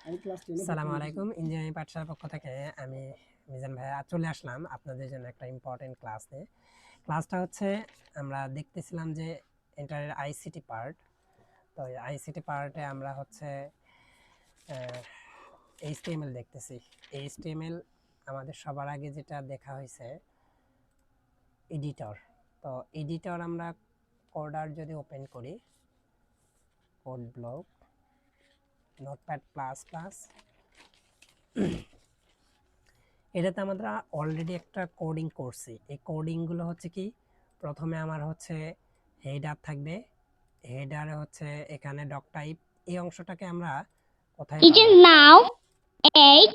আসসালামু আলাইকুম। ইঞ্জিনিয়ারিং পাঠশালার পক্ষ থেকে আমি মিজান ভাইয়া চলে আসলাম আপনাদের জন্য একটা ইম্পর্টেন্ট ক্লাস নিয়ে। ক্লাসটা হচ্ছে আমরা দেখতেছিলাম যে এন্টারের আইসিটি পার্ট। তো এই আইসিটি পার্টে আমরা হচ্ছে এইচটিএমএল দেখতেছি। এইচটিএমএল আমাদের সবার আগে যেটা দেখা হয়েছে এডিটর। তো এডিটর আমরা কোডার যদি ওপেন করি, code block, notepad plus plus, এটাতে আমরা অলরেডি একটা কোডিং করছি। এই কোডিংগুলো হচ্ছে কি, প্রথমে আমার হচ্ছে হেডার থাকবে, হেডারে হচ্ছে এখানে ডক টাইপ, এই অংশটাকে আমরা কোথায় It is পাবো? now 8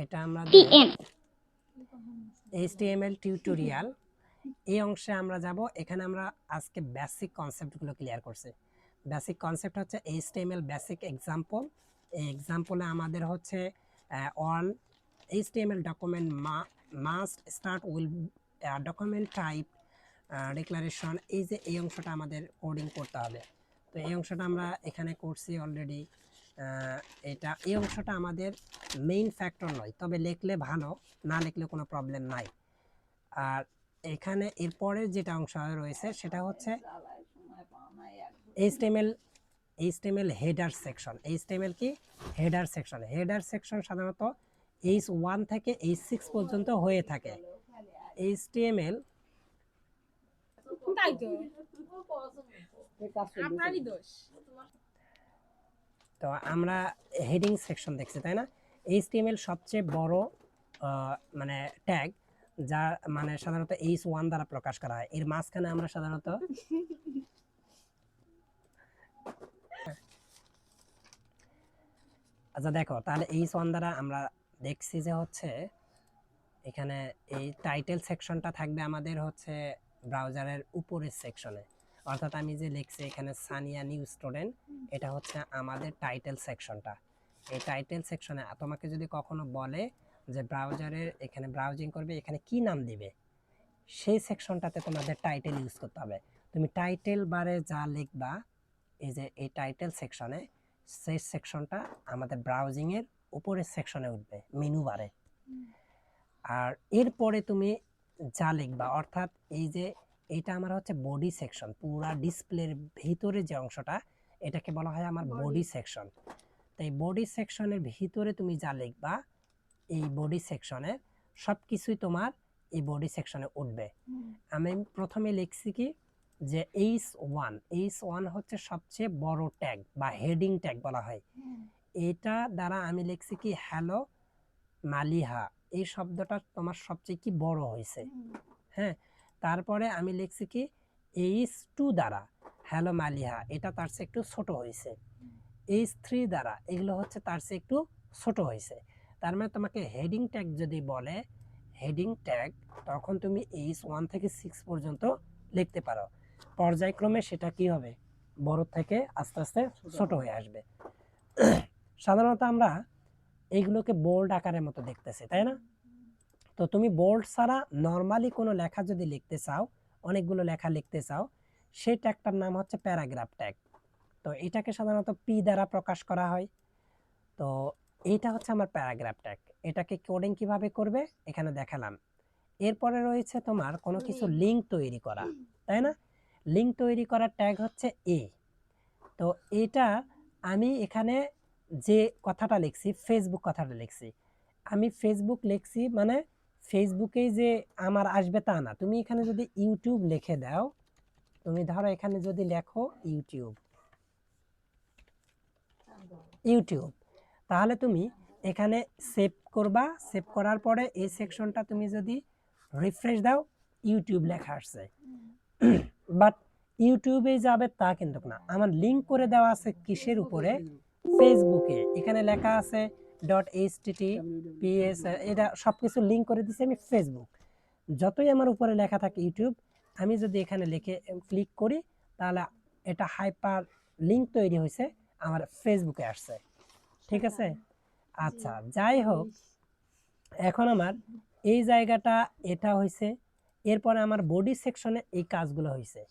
এটা আমাদের p.m. HTML টিউটোরিয়াল, এই অংশে আমরা যাব। এখানে আমরা আজকে বেসিক কনসেপ্টগুলো ক্লিয়ার করছি। বেসিক কনসেপ্ট হচ্ছে HTML বেসিক এক্সাম্পল। এই এক্সাম্পলে আমাদের হচ্ছে all HTML document must start with document type declaration, এই যে এই অংশটা আমাদের কোডিং করতে হবে। তো এই অংশটা আমরা এখানে করছি অলরেডি। এই অংশটা আমাদের মেইন ফ্যাক্টর নয়, তবে লিখলে ভালো, না লিখলে কোনো প্রবলেম নাই। আর এখানে এরপরের যেটা অংশ রয়েছে সেটা হচ্ছে HTML হেডার সেকশন। HTML কি? Header section. হেডার সেকশন সাধারণত H1 থেকে H6 পর্যন্ত হয়ে থাকে। HTML তো আমরা হেডিং সেকশন দেখছি, তাই না? HTML সবচেয়ে বড় মানে ট্যাগ, যা মানে সাধারণত H1 দ্বারা প্রকাশ করা হয়। এর মাঝখানে আমরা সাধারণত আচ্ছা দেখো, তাহলে H1 দ্বারা আমরা দেখছি যে হচ্ছে এখানে এই টাইটেল সেকশনটা থাকবে আমাদের হচ্ছে ব্রাউজারের উপরের সেকশনে। অর্থাৎ আমি যে লিখছি এখানে সানিয়া নিউ স্টুডেন্ট, এটা হচ্ছে আমাদের টাইটেল সেকশনটা। এই টাইটেল সেকশনে তোমাকে যদি কখনো বলে যে ব্রাউজারের এখানে ব্রাউজিং করবে, এখানে কি নাম দিবে, সেই সেকশনটাতে তোমাদের টাইটেল ইউজ করতে হবে। তুমি টাইটেল বারে যা লিখবা, এই যে এই টাইটেল সেকশনে, সেই সেকশনটা আমাদের ব্রাউজিং এর উপরের সেকশনে উঠবে, মেনু বারে। আর এরপরে তুমি যা লিখবা, অর্থাৎ এই যে এইটা আমার হচ্ছে বডি সেকশন, পুরা ডিসপ্লের ভিতরে যে অংশটা, এটাকে বলা হয় আমার বডি সেকশন। তো এই বডি সেকশনের ভিতরে তুমি যা লিখবা, এই বডি সেকশনে সবকিছুই তোমার এই বডি সেকশনে উঠবে। আমি প্রথমে লিখছি কি যে H1 হচ্ছে সবচেয়ে বড় ট্যাগ বা হেডিং ট্যাগ বলা হয়। এটা দ্বারা আমি লিখছি কি হ্যালো মালিহা, এই শব্দটা তোমার সবচেয়ে কি বড় হয়েছে। হ্যাঁ, তারপরে আমি লিখছি কি H2 দ্বারা হ্যালো মালিহা, এটা তার চেয়ে একটু ছোট হয়েছে। H3 দ্বারা এগুলো হচ্ছে তার চেয়ে একটু ছোট হয়েছে। তার মানে তোমাকে হেডিং ট্যাগ যদি বলে, হেডিং ট্যাগ, তখন তুমি H1 থেকে 6 পর্যন্ত লিখতে পারো। পর্যায়ক্রমে সেটা কি হবে, বড় থেকে আস্তে আস্তে ছোট হয়ে আসবে। সাধারণত আমরা এইগুলোকে বোল্ড আকারের মতো দেখতেছি, তাই না? তো তুমি বোল্ড ছাড়া নরমালি কোনো লেখা যদি লিখতে চাও, অনেকগুলো লেখা লিখতে চাও, সেই ট্যাগটার নাম হচ্ছে প্যারাগ্রাফ ট্যাগ। তো এটাকে সাধারণত পি দ্বারা প্রকাশ করা হয়। তো এইটা হচ্ছে আমার প্যারাগ্রাফ ট্যাগ। এটাকে কোডিং কিভাবে করবে এখানে দেখালাম। এরপরে রয়েছে তোমার কোনো কিছু লিঙ্ক তৈরি করা, তাই না? লিঙ্ক তৈরি করার ট্যাগ হচ্ছে এ। তো এটা আমি এখানে যে কথাটা লিখছি, ফেসবুক কথাটা লিখছি, আমি ফেসবুক লিখছি মানে ফেসবুকেই যে আমার আসবে তা না। তুমি এখানে যদি ইউটিউব লিখে দাও, তুমি ধরো এখানে যদি লেখো ইউটিউব, তাহলে তুমি এখানে সেভ করবা। সেভ করার পরে এই সেকশনটা তুমি যদি রিফ্রেশ দাও, ইউটিউব লেখা আসছে। বাট ইউটিউবে যাবে তা কিন্তু না, আমার লিংক করে দেওয়া আছে কিসের উপরে, ফেসবুকে। এখানে লেখা আছে .https, এটা সবকিছু লিংক করে দিছি আমি ফেসবুক। যতই আমার উপরে লেখা থাকে ইউটিউব, আমি যদি এখানে লিখে ক্লিক করি, তাহলে এটা হাইপার লিংক তৈরি হয়েছে, আমার ফেসবুকে আসছে। ঠিক আছে? আচ্ছা, যাই হোক, এখন আমার এই জায়গাটা এটা হয়েছে। এরপরে আমার বডি সেকশনে এই কাজগুলো হয়েছে।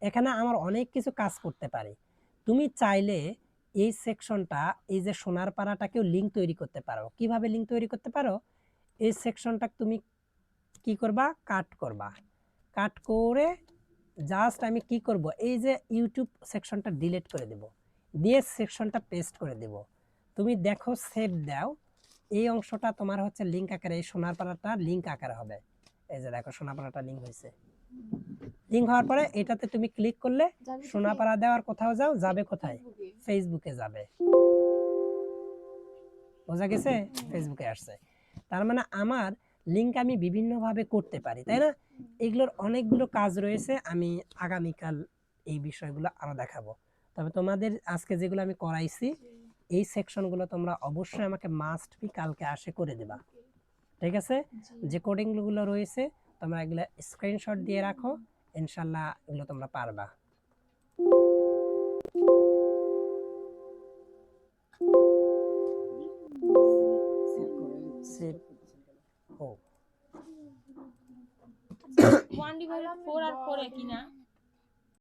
এখানে আমার অনেক কিছু কাজ করতে পারি। তুমি চাইলে এই সেকশনটা, এই যে সোনার পাড়াটাকেও লিঙ্ক তৈরি করতে পারো। কিভাবে লিঙ্ক তৈরি করতে পারো? এই সেকশনটা তুমি কি করবা, কাট করবা। কাট করে জাস্ট আমি কি করব, এই যে ইউটিউব সেকশনটা ডিলিট করে দেব, দিয়ে সেকশনটা পেস্ট করে দেব। তুমি দেখো সেভ দাও, এই অংশটা তোমার হচ্ছে লিঙ্ক আকারে, এই সোনার পাড়াটা লিঙ্ক আকারে হবে। এই যে দেখো সোনার পাড়াটা লিঙ্ক হয়েছে। লিঙ্ক হওয়ার পরে এটাতে তুমি ক্লিক করলে সোনার পাড়া দেওয়ার কোথাও যাও, যাবে কোথায়? ফেসবুকে যাবে। বোঝা গেছে? ফেসবুকে আসছে। তার মানে আমার লিঙ্ক আমি বিভিন্নভাবে করতে পারি, তাই না? এগুলোর অনেকগুলো কাজ রয়েছে, আমি আগামীকাল এই বিষয়গুলো আরো দেখাবো। তবে তোমাদের আজকে যেগুলো আমি করাইছি, এই সেকশনগুলো তোমরা অবশ্যই আমাকে মাস্ট বি কালকে আসে করে দেবা, ঠিক আছে? যে কোডিংগুলো রয়েছে তোমরা এগুলো স্ক্রিনশট দিয়ে রাখো, ইনশাল্লাহ এগুলো তোমরা পারবা। সেভ ও 1/4 আর 4 একই না?